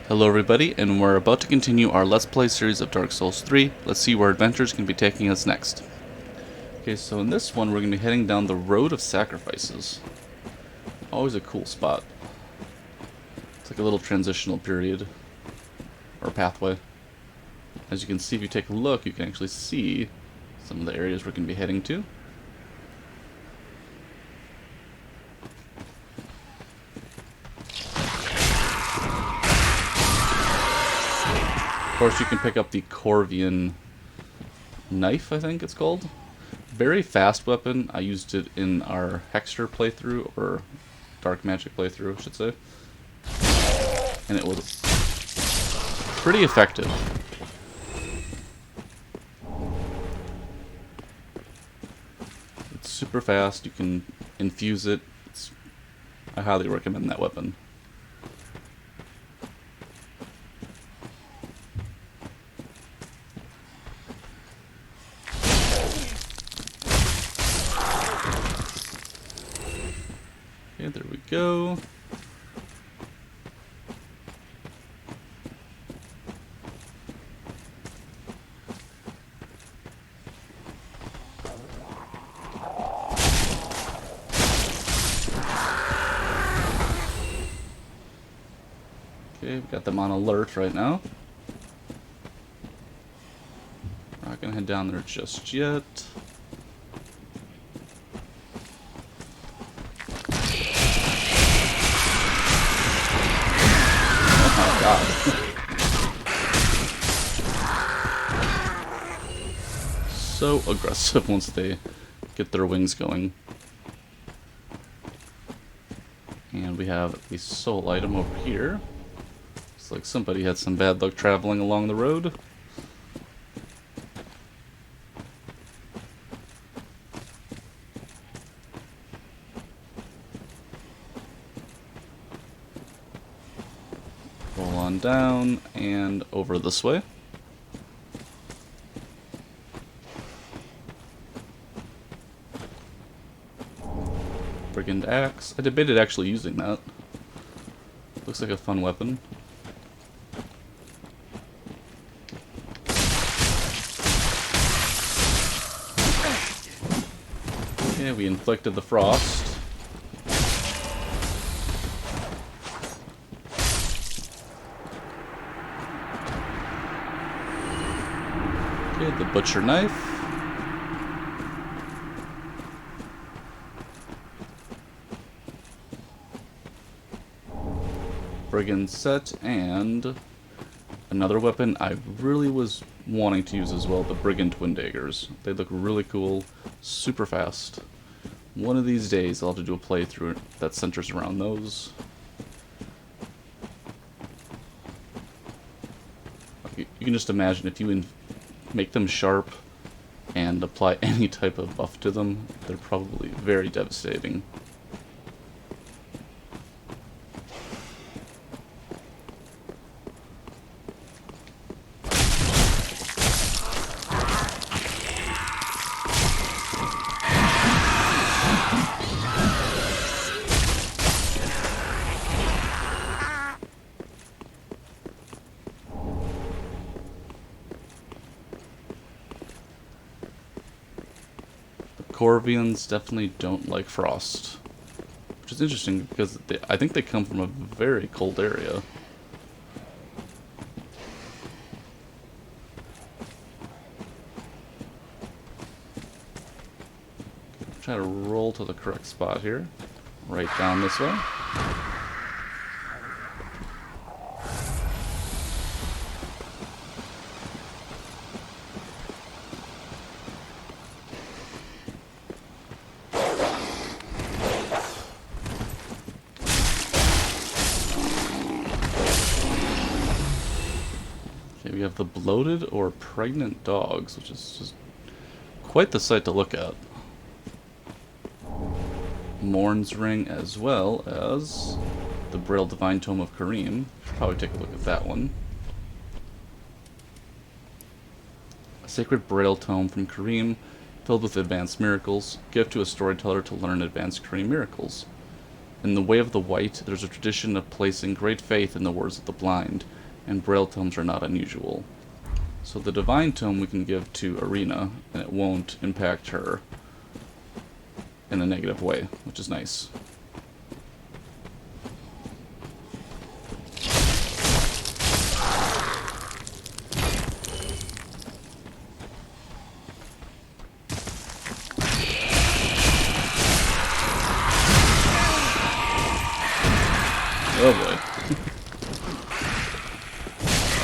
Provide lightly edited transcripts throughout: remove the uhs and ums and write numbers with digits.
Hello everybody, and we're about to continue our Let's Play series of Dark Souls 3. Let's see where adventures can be taking us next. Okay, so in this one we're going to be heading down the Road of Sacrifices. Always a cool spot. It's like a little transitional period, or pathway. As you can see, if you take a look, you can actually see some of the areas we're going to be heading to. Of course, you can pick up the Corvian knife, I think it's called. Very fast weapon. I used it in our Hexter playthrough, or Dark Magic playthrough, I should say. And it was pretty effective. It's super fast. You can infuse it. I highly recommend that weapon. Okay, there we go. Okay, we've got them on alert right now. Not gonna head down there just yet. Oh my god. So aggressive once they get their wings going. And we have a soul item over here. Looks like somebody had some bad luck traveling along the road. Roll on down and over this way. Brigand axe. I debated actually using that. Looks like a fun weapon. Okay, we inflicted the frost. Okay, the butcher knife. Brigand set, and another weapon I really was wanting to use as well, the Brigand twin daggers. They look really cool, super fast. One of these days I'll have to do a playthrough that centers around those. You can just imagine if you make them sharp and apply any type of buff to them, they're probably very devastating. Corvians definitely don't like frost, which is interesting because I think they come from a very cold area. Try to roll to the correct spot here. Right down this way. We have the bloated or pregnant dogs, which is just quite the sight to look at. Morn's Ring, as well as the Braille Divine Tome of Kareem. Should probably take a look at that one. A sacred Braille Tome from Kareem, filled with advanced miracles. Gift to a storyteller to learn advanced Kareem miracles. In the way of the white, there's a tradition of placing great faith in the words of the blind, and braille tomes are not unusual. So the divine tome we can give to Arena, and it won't impact her in a negative way, which is nice. Oh boy.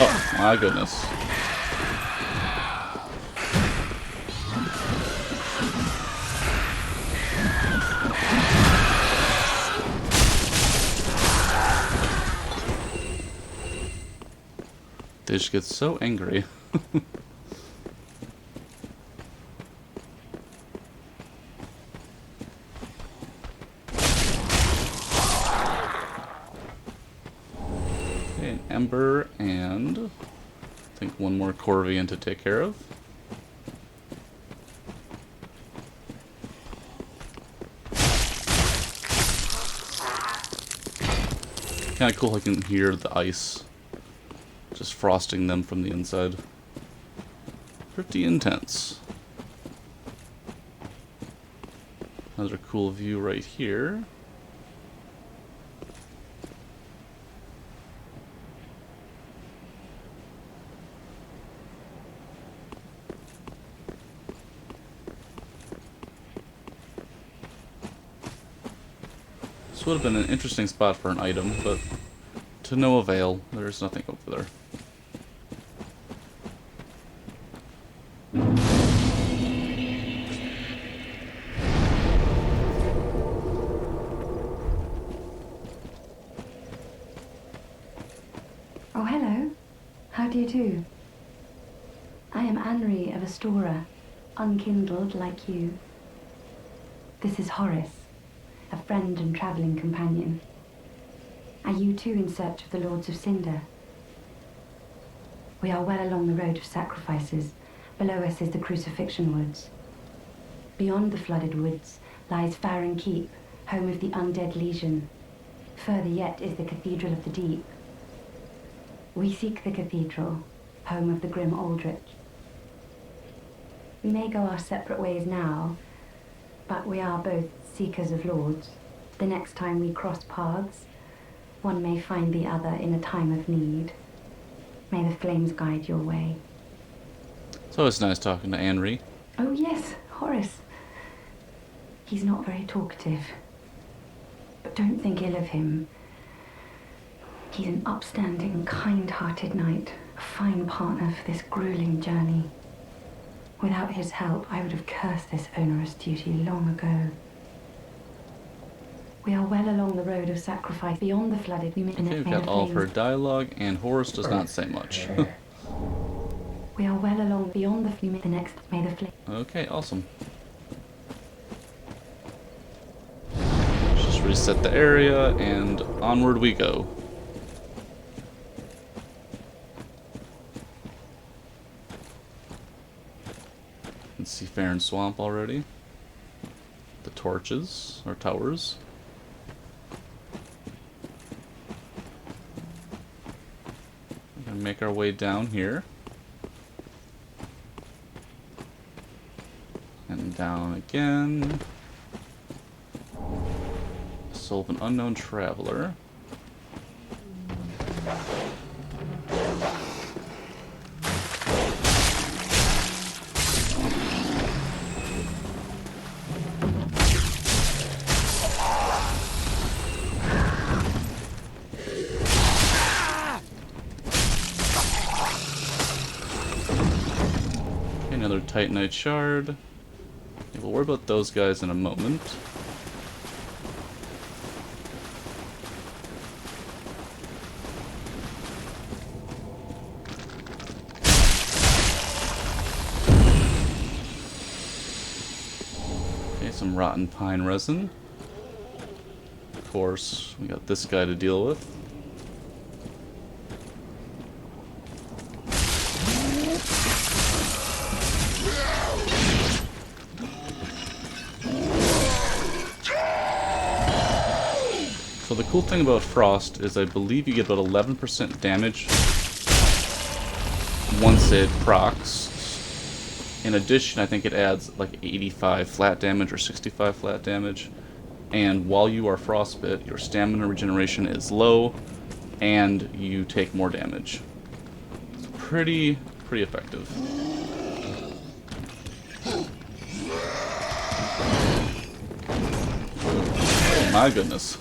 Oh my goodness. They just get so angry. Okay, an Ember and I think one more Corvian to take care of. Kinda cool I can hear the ice just frosting them from the inside. Pretty intense. Another cool view right here. This would have been an interesting spot for an item, but to no avail. There's nothing over there. Oh, hello. How do you do? I am Anri of Astora, unkindled like you. This is Horace, a friend and travelling companion. Are you too in search of the Lords of Cinder? We are well along the road of sacrifices. Below us is the Crucifixion Woods. Beyond the flooded woods lies Farron Keep, home of the Undead Legion. Further yet is the Cathedral of the Deep. We seek the cathedral, home of the grim Aldrich. We may go our separate ways now, but we are both seekers of lords. The next time we cross paths, one may find the other in a time of need. May the flames guide your way. It's always nice talking to Anri. Oh yes, Horace. He's not very talkative, but don't think ill of him. He's an upstanding, kind-hearted knight, a fine partner for this grueling journey. Without his help, I would have cursed this onerous duty long ago. We are well along the road of sacrifice. Beyond the flooded, we may... Okay, we've got all of her dialogue, and Horace does not say much. We are well along beyond the next, may the flame... Okay, awesome. Let's just reset the area, and onward we go. You can see Farron Swamp already. The torches, or towers. We're gonna make our way down here. And down again. Soul of an unknown traveler. Another Titanite shard. Okay, we'll worry about those guys in a moment. Okay, some rotten pine resin. Of course, we got this guy to deal with. the cool thing about Frost is I believe you get about 11% damage once it procs. In addition, I think it adds like 85 flat damage or 65 flat damage. And while you are frostbit, your stamina regeneration is low, and you take more damage. It's pretty effective. Oh my goodness.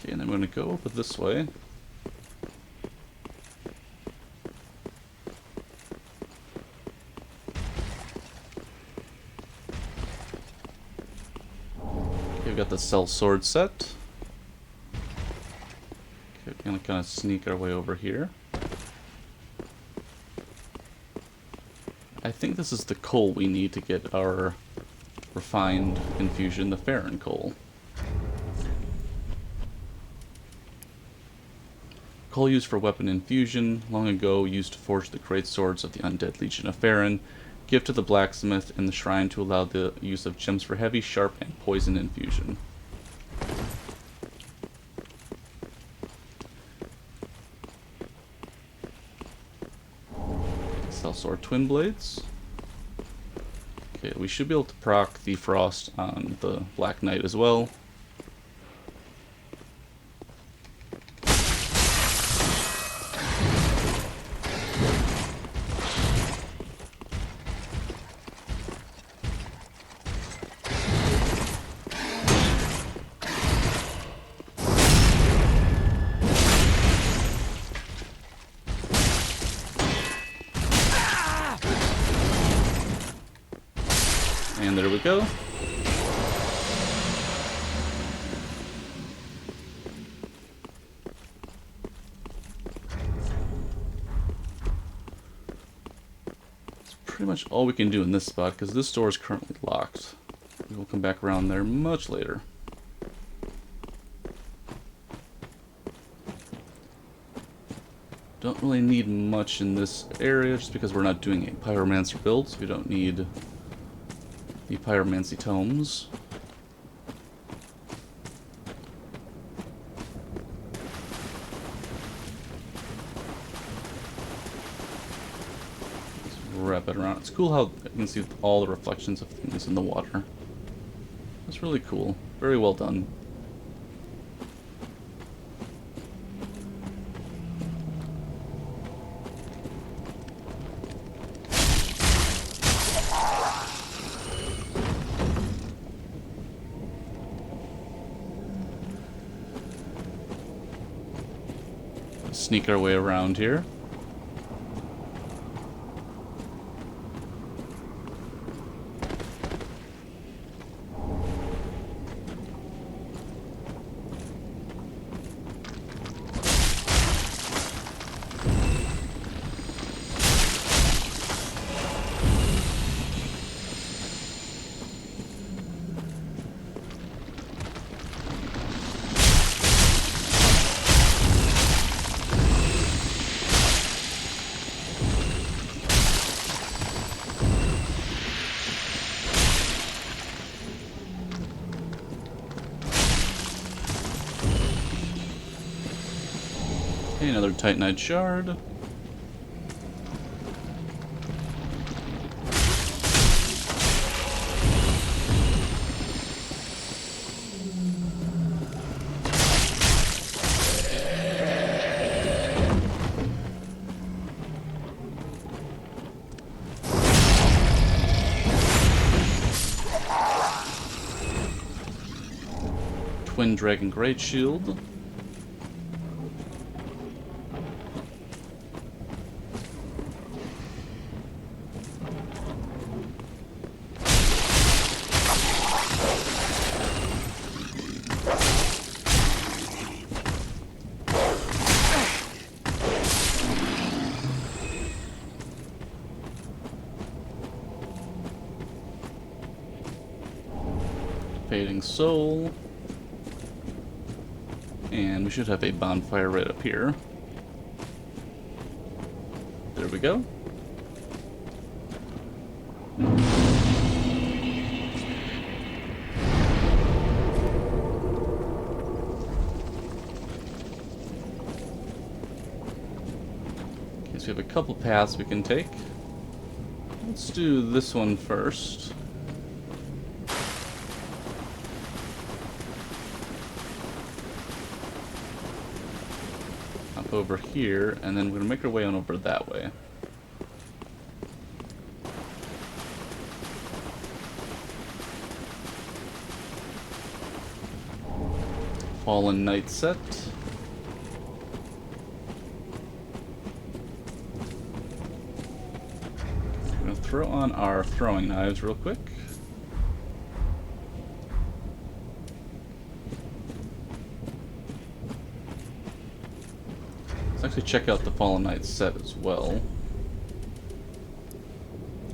And I'm going to go over this way. Okay, we've got the Cell Sword set. Okay, we're going to kind of sneak our way over here. I think this is the coal we need to get our refined infusion, the Farron coal. Coal used for weapon infusion, long ago used to forge the great swords of the undead Legion of Farron. Give to the blacksmith in the shrine to allow the use of gems for heavy, sharp, and poison infusion. Cell Sword Twin Blades. Okay, we should be able to proc the Frost on the Black Knight as well. And there we go. That's pretty much all we can do in this spot, because this door is currently locked. We will come back around there much later. Don't really need much in this area, just because we're not doing a Pyromancer build, so we don't need the Pyromancy tomes. Let's wrap it around. It's cool how you can see all the reflections of things in the water. That's really cool. Very well done. Sneak our way around here. Okay, another Titanite shard. Twin Dragon Great Shield. Fading soul. And we should have a bonfire right up here. There we go. Okay, so we have a couple paths we can take. Let's do this one first. Up over here, and then we're gonna make our way on over that way. Fallen Knight set. We're gonna throw on our throwing knives real quick. Let's actually check out the Fallen Knight set as well.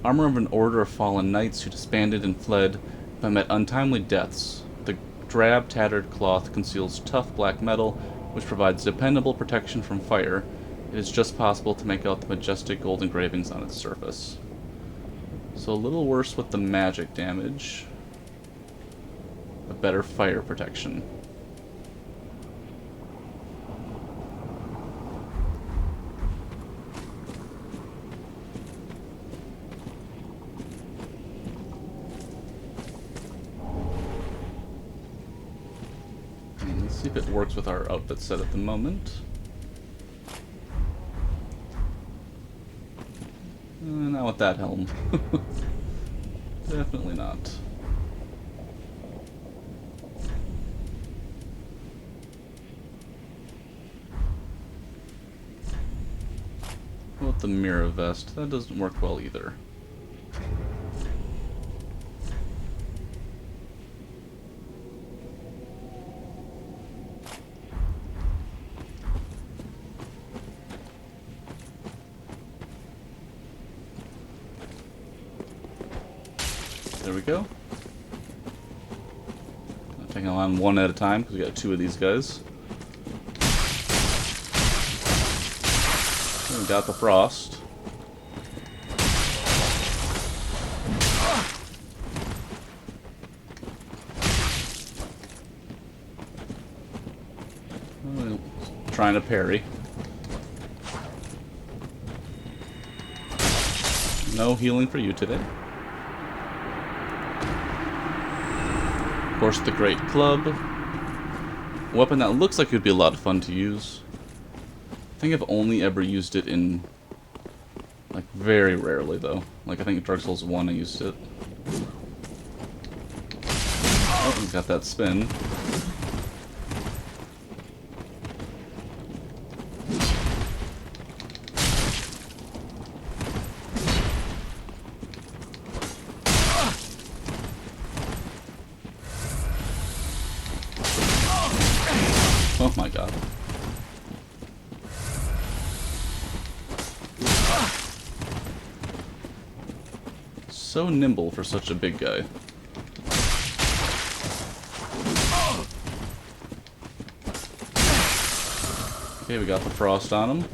Armor of an order of fallen knights who disbanded and fled but met untimely deaths. The drab, tattered cloth conceals tough black metal, which provides dependable protection from fire. It is just possible to make out the majestic gold engravings on its surface. So a little worse with the magic damage, but better fire protection. See if it works with our outfit set at the moment. Not with that helm. Definitely not. What with the mirror vest? That doesn't work well either. There we go. I'm taking them on one at a time because we got two of these guys. And we got the frost. Trying to parry. No healing for you today. Of course, the Great Club. A weapon that looks like it would be a lot of fun to use. I think I've only ever used it in, like, very rarely, though. Like, I think in Dark Souls 1 I used it. Oh, got that spin. Oh my god. So nimble for such a big guy. Okay, we got the frost on him.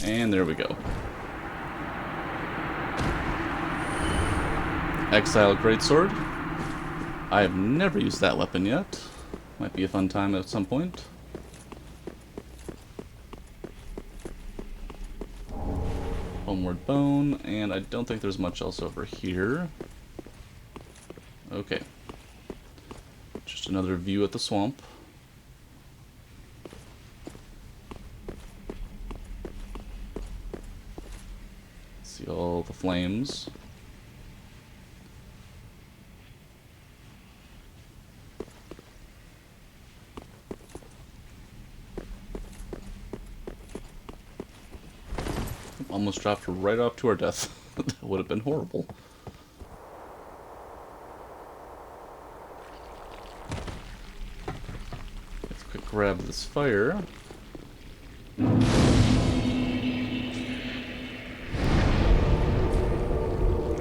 And there we go. Exile Greatsword. I have never used that weapon yet. Might be a fun time at some point. Homeward Bone, and I don't think there's much else over here. Okay. Just another view at the swamp. See all the flames. Almost dropped right off to our death. That would have been horrible. Let's quick grab this fire.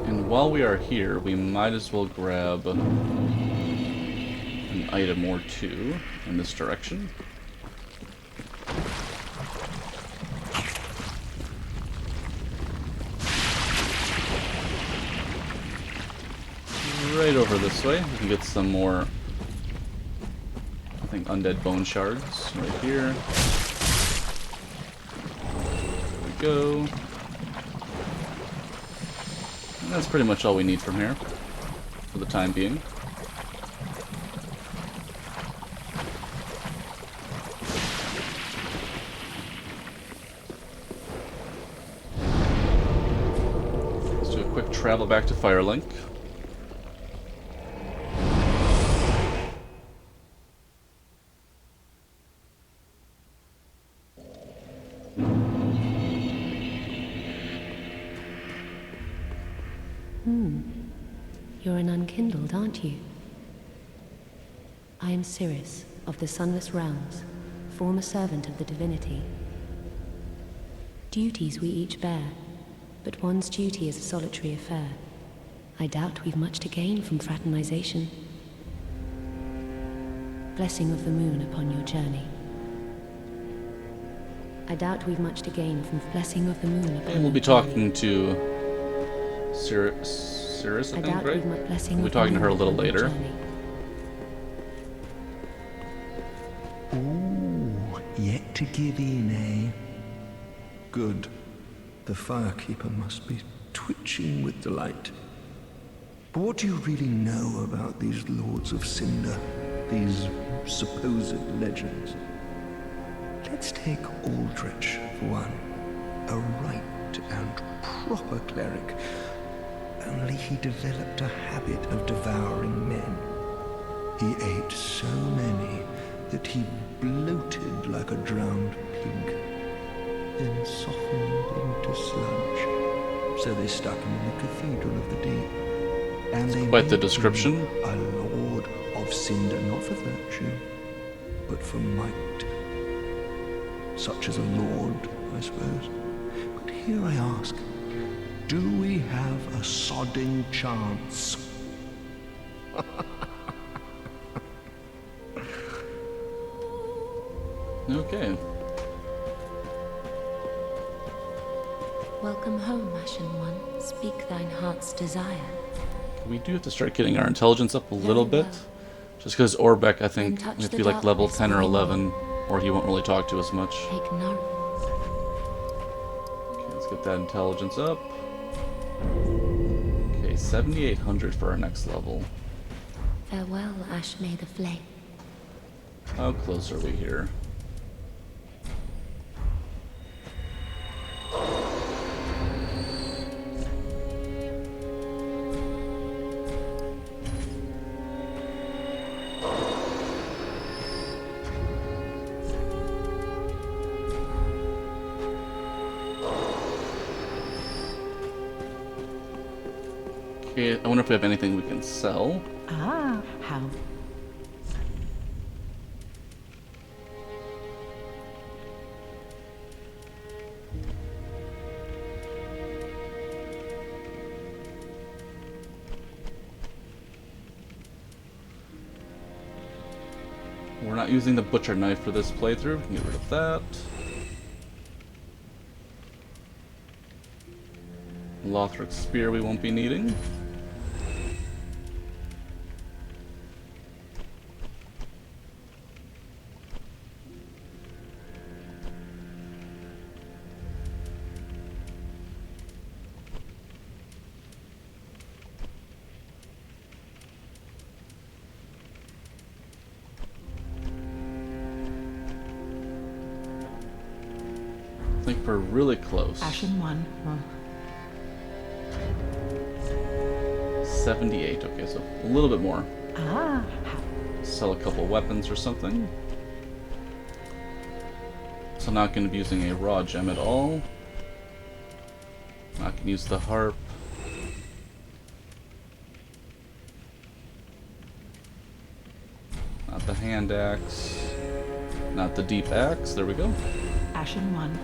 And while we are here, we might as well grab an item or two in this direction. Right over this way, we can get some more, I think, undead bone shards right here. There we go. And that's pretty much all we need from here, for the time being. Let's do a quick travel back to Firelink. You're an unkindled, aren't you? I am Cirrus, of the Sunless Realms, former servant of the divinity. Duties we each bear, but one's duty is a solitary affair. I doubt we've much to gain from fraternization. Blessing of the moon upon your journey. I doubt we've much to gain from blessing of the moon upon And we'll be your talking to Cirrus, I think, right? We'll be talking to her a little later. Ooh, yet to give in, eh? Good. The Firekeeper must be twitching with delight. But what do you really know about these Lords of Cinder, these supposed legends? Let's take Aldrich for one. A right and proper cleric. Only he developed a habit of devouring men. He ate so many that he bloated like a drowned pig, then softened into sludge. So they stuck him in the Cathedral of the Deep. And they Quite the made description. him a Lord of Cinder, not for virtue, but for might. Such as a lord, I suppose. But here I ask, do we have a sodding chance? Okay. Welcome home, Ashen One. Speak thine heart's desire. We do have to start getting our intelligence up a little Very bit. well. Just because Orbeck, I think, touch we have to the be like level darkness 10 or within you. 11, or he won't really talk to us much. Take note. Okay, let's get that intelligence up. Okay, 7,800 for our next level. Farewell, Ash May the Flame. How close are we here? Okay, I wonder if we have anything we can sell. Ah, how? We're not using the butcher knife for this playthrough. We can get rid of that. Lothric's spear we won't be needing. I think we're really close. Ashen One. 78, okay, so a little bit more. Ah, how? Sell a couple weapons or something. So not going to be using a raw gem at all. Not going to use the harp. hand axe. Not the deep axe. There we go. Ashen 1.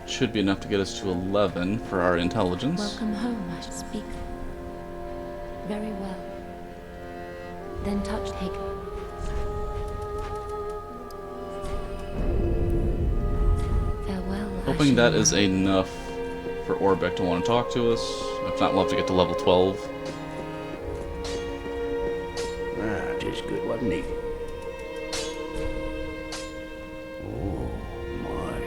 Should be enough to get us to 11 for our intelligence. Welcome home, I should speak. Very well. Then touch take. Farewell. Hoping that is enough for Orbeck to want to talk to us. If not, we'll have to get to level 12. Ah, 'tis good, wasn't he? Oh, my.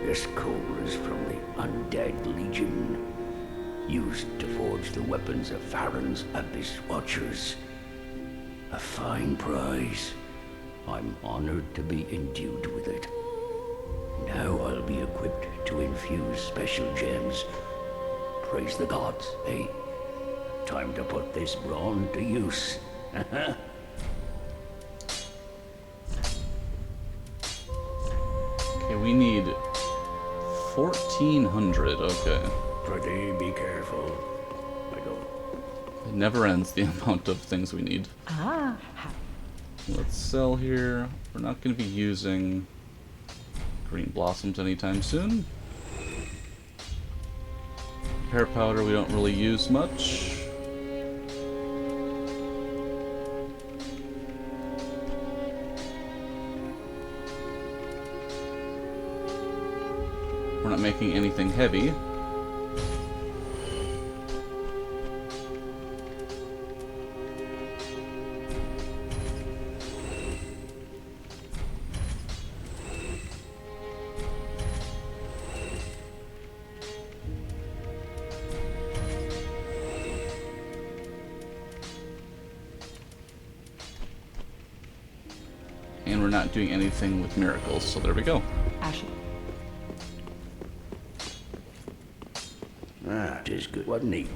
This coal is from the Undead Legion, used to forge the weapons of Farron's Abyss Watchers. A fine prize. I'm honored to be endued with it. Now I'll be equipped to infuse special gems. Praise the gods, eh? Time to put this brawn to use. Okay, we need 1400. Okay. Pretty be careful. I don't. It never ends, the amount of things we need. Ah, how? Let's sell here. We're not going to be using green blossoms anytime soon. Hair powder we don't really use much. We're not making anything heavy. And we're not doing anything with miracles, so there we go. Ashen. Ah, 'tis good, wasn't he?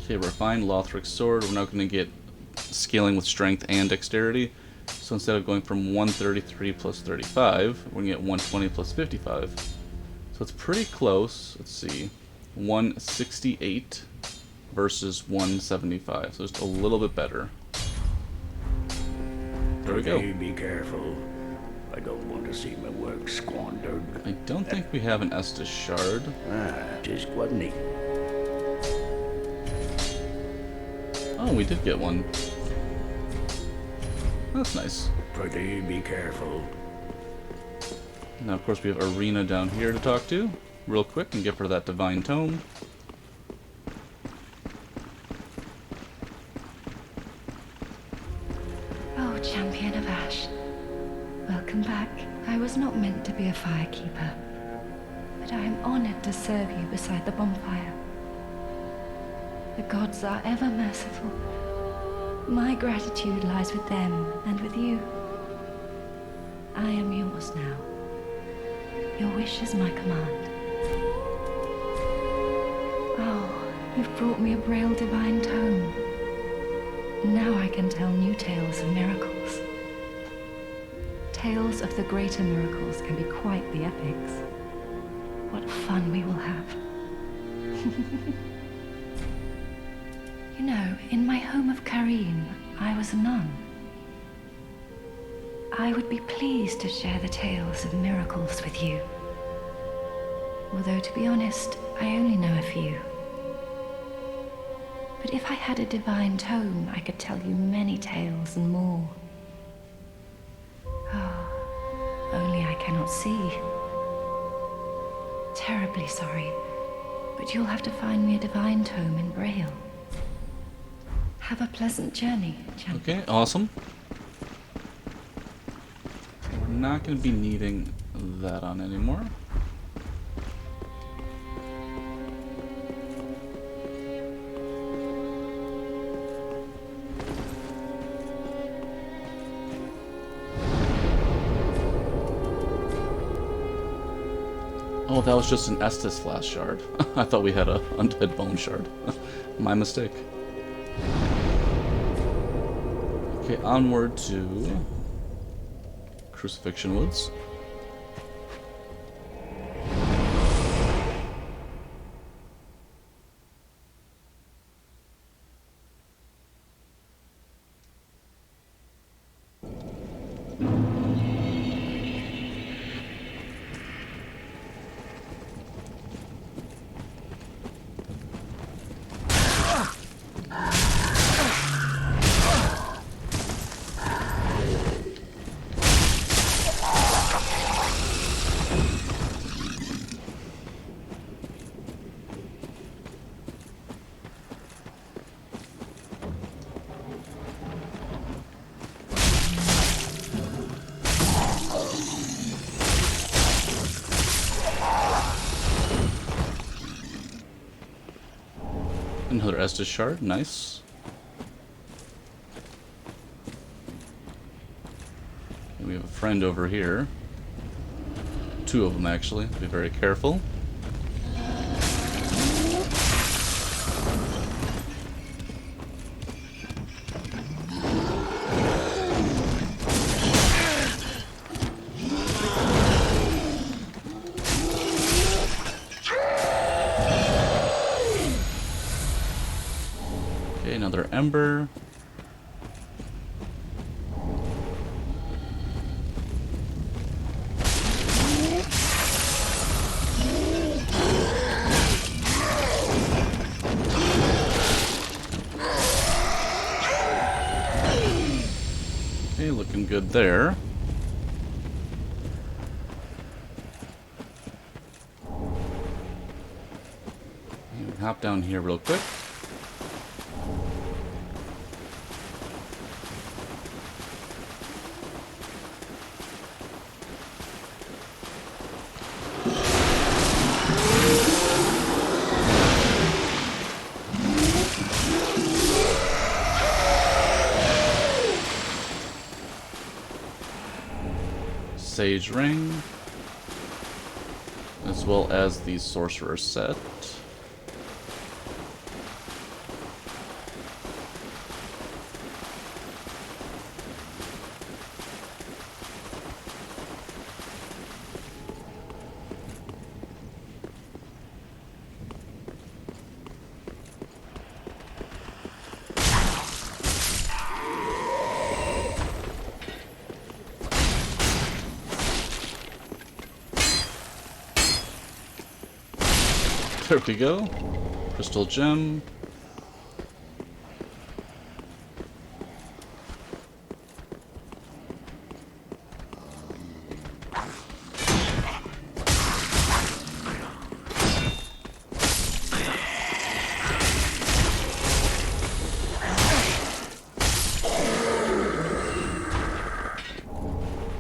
Okay, refined Lothric sword. We're now going to get scaling with strength and dexterity. So instead of going from 133 plus 35, we're going to get 120 plus 55. So it's pretty close. Let's see. 168 versus 175. So just a little bit better. There we go. Pretty be careful. I don't want to see my work squandered. I don't think we have an Estus shard. Ah, 'tis wasn't he? Oh, we did get one. That's nice. Pretty be careful. Now, of course, we have Arena down here to talk to real quick and give her that Divine Tome. Oh, Champion of Ash. Welcome back. I was not meant to be a firekeeper, but I am honored to serve you beside the bonfire. The gods are ever merciful. My gratitude lies with them and with you. I am yours now. Your wish is my command. Oh, you've brought me a Braille Divine Tome. Now I can tell new tales of miracles. Tales of the greater miracles can be quite the epics. What fun we will have. You know, in my home of Kareen, I was a nun. I would be pleased to share the tales of miracles with you. Although, to be honest, I only know a few. But if I had a divine tome, I could tell you many tales and more. Oh, only I cannot see. Terribly sorry, but you'll have to find me a divine tome in Braille. Have a pleasant journey, champion. Okay, awesome. We're not going to be needing that on anymore. Oh, that was just an Estus Flask shard. I thought we had a Undead Bone shard. My mistake. Okay, onward to Crucifixion Woods. Another Estus shard, nice. And we have a friend over here. Two of them, actually. Be very careful. Okay, another ember. Okay, looking good there. Hop down here real quick. Sage ring, as well as the sorcerer set. There we go. Crystal gem.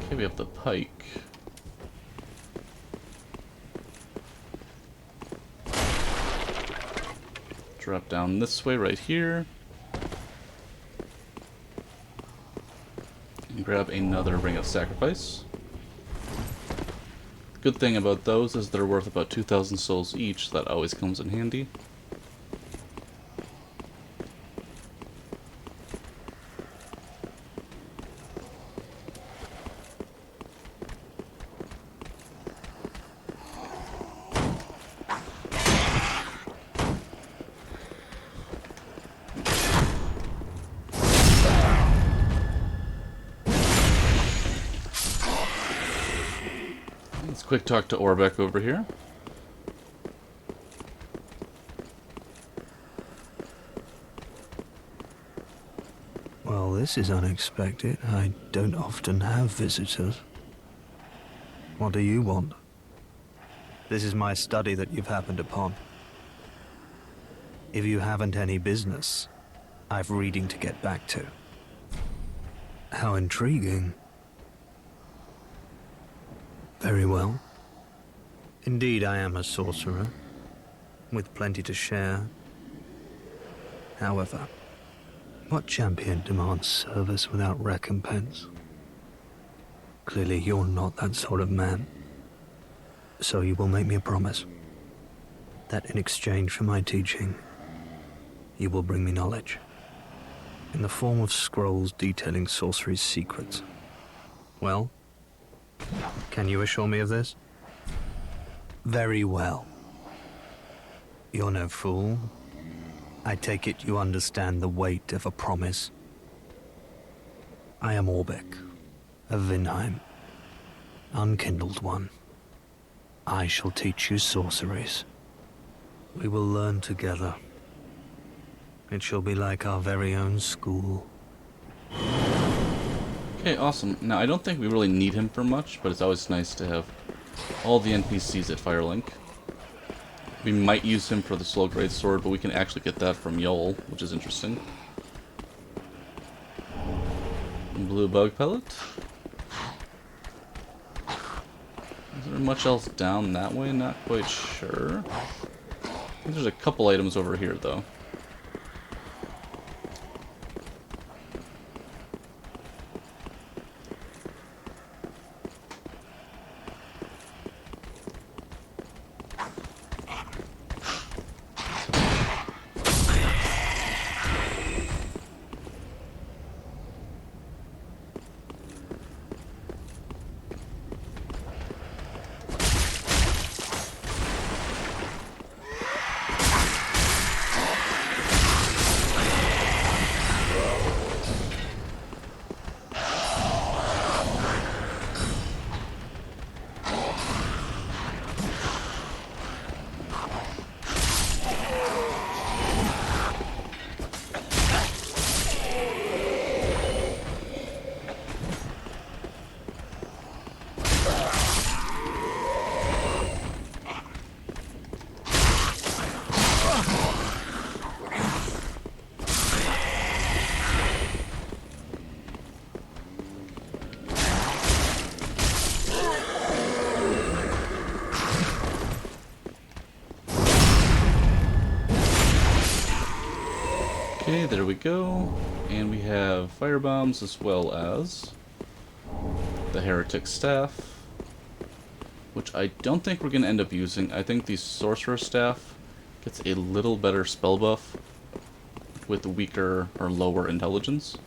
Okay, we have the pike. Drop down this way right here. And grab another Ring of Sacrifice. Good thing about those is they're worth about 2,000 souls each, so that always comes in handy. Let's quick talk to Orbeck over here. Well, this is unexpected. I don't often have visitors. What do you want? This is my study that you've happened upon. If you haven't any business, I've reading to get back to. How intriguing. Very well. Indeed, I am a sorcerer, with plenty to share. However, what champion demands service without recompense? Clearly, you're not that sort of man. So you will make me a promise that in exchange for my teaching, you will bring me knowledge in the form of scrolls detailing sorcery's secrets. Well? Can you assure me of this? Very well. You're no fool. I take it you understand the weight of a promise. I am Orbeck, of Vinheim, unkindled one. I shall teach you sorceries. We will learn together. It shall be like our very own school. Okay, awesome. Now, I don't think we really need him for much, but it's always nice to have all the NPCs at Firelink. We might use him for the slow grade sword, but we can actually get that from Yol, which is interesting. Blue bug pellet. Is there much else down that way? Not quite sure. I think there's a couple items over here, though. Okay, there we go. And we have fire bombs as well as the heretic staff, which I don't think we're going to end up using. I think the sorcerer staff gets a little better spell buff with weaker or lower intelligence.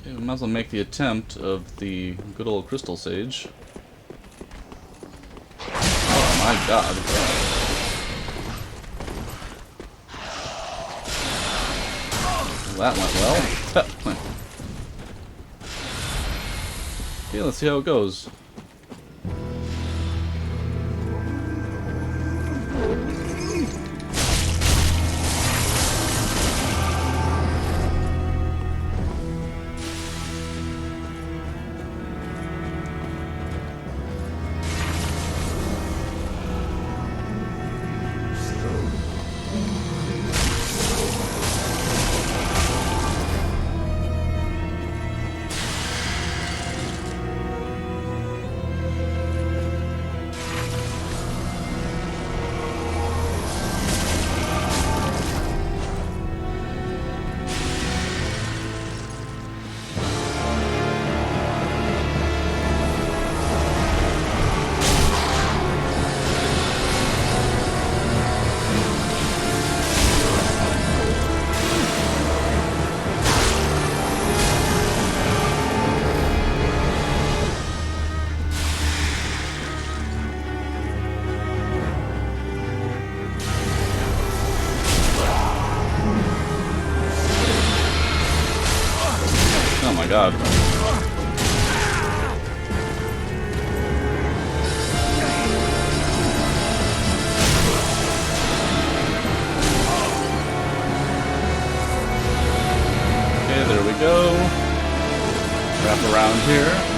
Okay, we might as well make the attempt of the good old crystal sage. Oh my god. That went well. Okay, let's see how it goes. Oh my god. Okay, there we go. Wrap around here.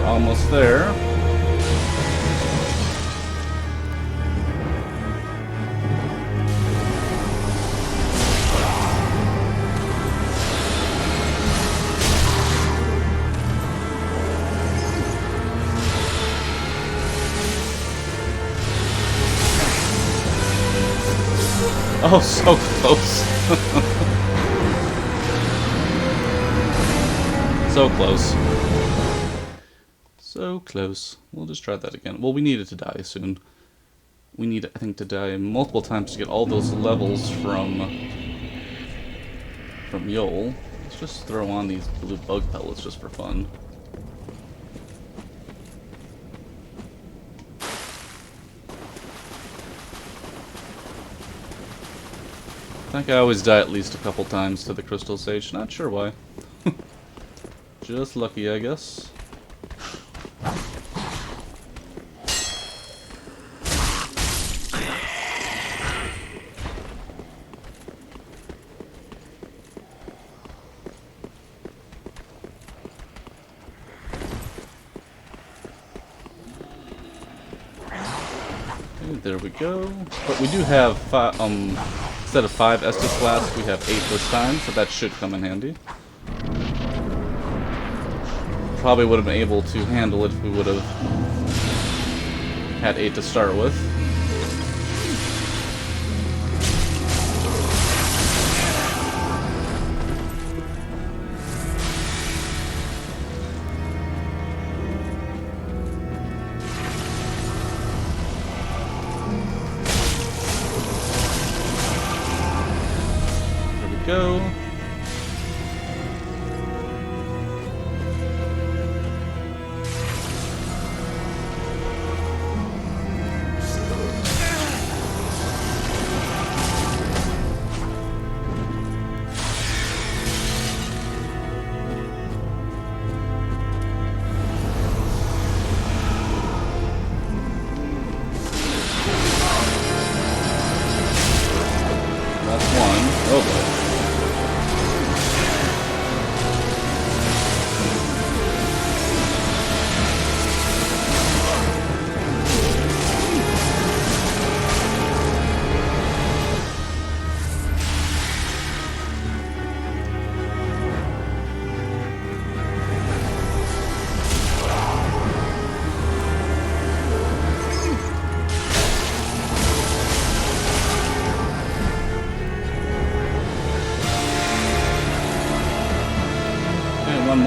Almost there. Oh, so close. So close. So close. We'll just try that again. Well, we needed to die soon. We need, I think, to die multiple times to get all those levels from Yol. Let's just throw on these blue bug pellets just for fun. I think I always die at least a couple times to the crystal sage. Not sure why. Just lucky, I guess. There we go. But we do have, instead of 5 Estus Flasks, we have 8 this time, so that should come in handy. Probably would have been able to handle it if we would have had 8 to start with. Go.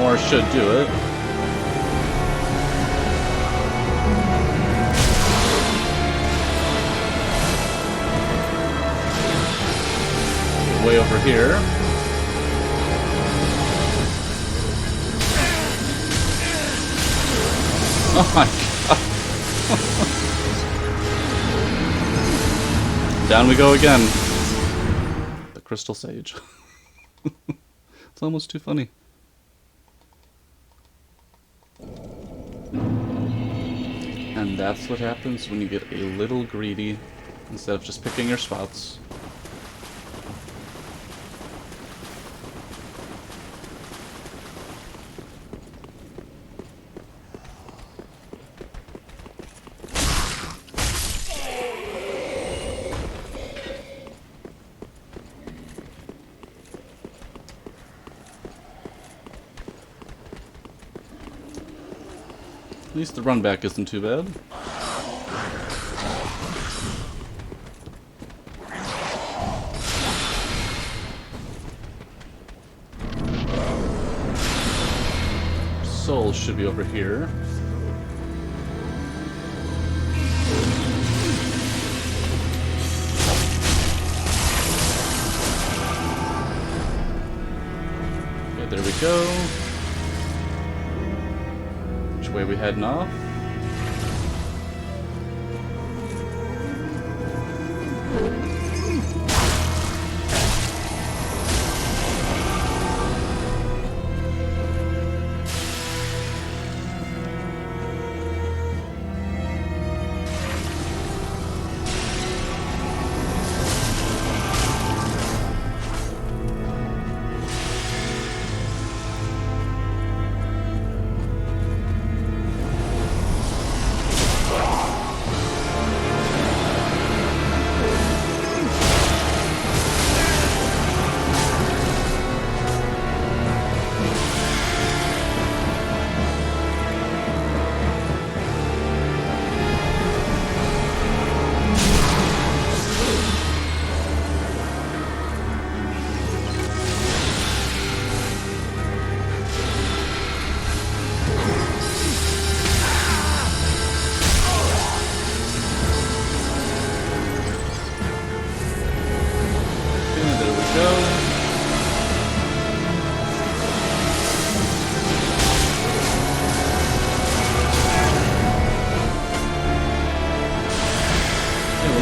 more should do it. Way over here. Oh my god. Down we go again. The Crystal Sage. It's almost too funny. And that's what happens when you get a little greedy instead of just picking your spots. At least the run back isn't too bad. Soul should be over here. Okay, there we go. Which way we heading off?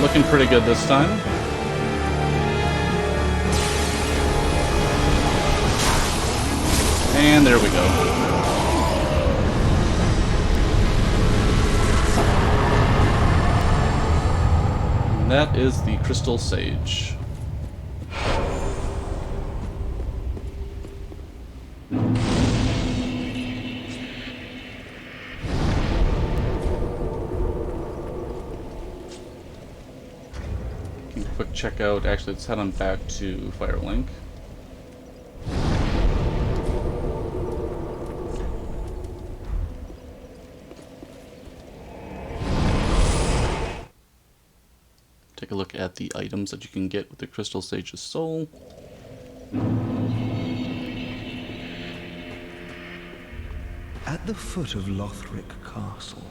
Looking pretty good this time. And there we go. And that is the Crystal Sage. Quick check out. Actually, let's head on back to Firelink. Take a look at the items that you can get with the Crystal Sage's soul. At the foot of Lothric Castle,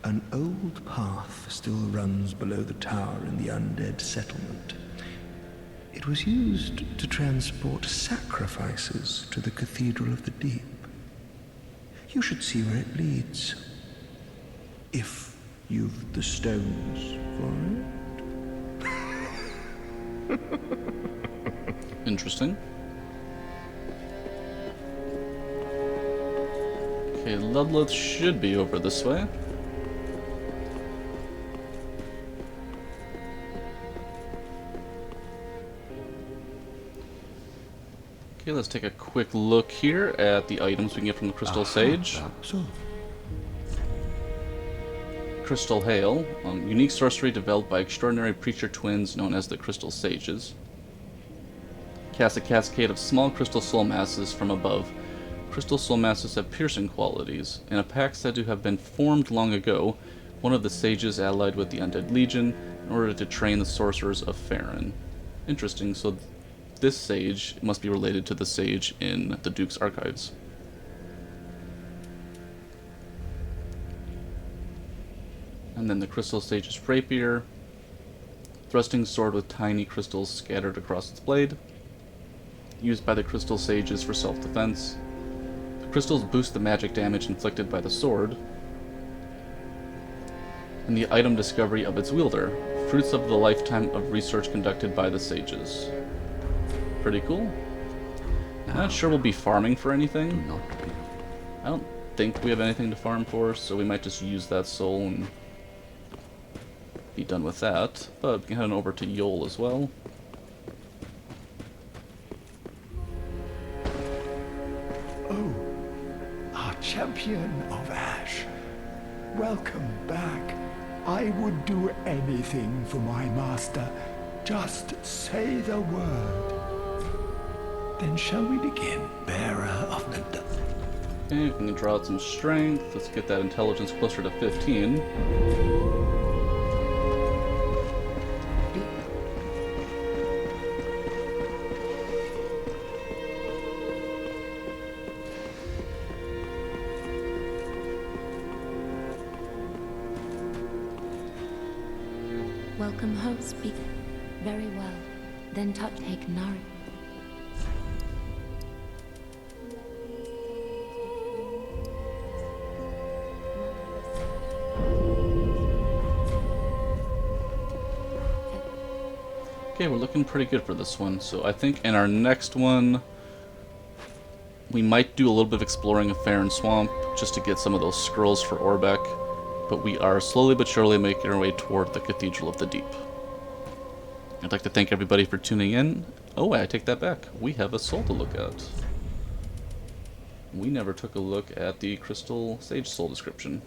an old path still runs below the tower in the undead settlement. It was used to transport sacrifices to the Cathedral of the Deep. You should see where it leads. If you've the stones for it. Interesting. Okay, Ludloth should be over this way. Okay, let's take a quick look here at the items we can get from the Crystal Sage. Crystal Hail, unique sorcery developed by extraordinary preacher twins known as the Crystal Sages. Cast a cascade of small crystal soul masses from above. Crystal soul masses have piercing qualities. In a pack said to have been formed long ago, one of the sages allied with the Undead Legion in order to train the sorcerers of Farron. Interesting, so this sage must be related to the sage in the Duke's Archives. And then the Crystal Sage's rapier. Thrusting sword with tiny crystals scattered across its blade. Used by the Crystal Sages for self-defense. The crystals boost the magic damage inflicted by the sword. And the item discovery of its wielder. Fruits of the lifetime of research conducted by the sages. Pretty cool. I'm not sure we'll be farming for anything. I don't think we have anything to farm for, so we might just use that soul and be done with that. But we can head on over to Yol as well. Oh, our champion of Ash. Welcome back. I would do anything for my master. Just say the word. Then shall we begin, bearer of the Okay, we can draw out some strength. Let's get that intelligence closer to 15. Welcome home, speak very well. Then touch take Nari. Okay, we're looking pretty good for this one. So I think in our next one, we might do a little bit of exploring of Farron Swamp just to get some of those scrolls for Orbeck. But we are slowly but surely making our way toward the Cathedral of the Deep. I'd like to thank everybody for tuning in. Oh, I take that back. We have a soul to look at. We never took a look at the Crystal Sage soul description.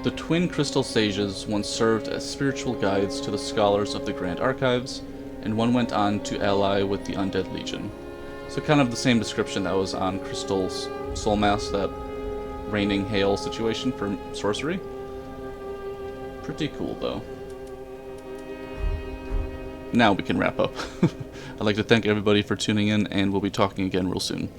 The twin Crystal Sages once served as spiritual guides to the scholars of the Grand Archives, and one went on to ally with the Undead Legion. So kind of the same description that was on Crystal's Soul Mass, that raining hail situation for sorcery. Pretty cool, though. Now we can wrap up. I'd like to thank everybody for tuning in, and we'll be talking again real soon.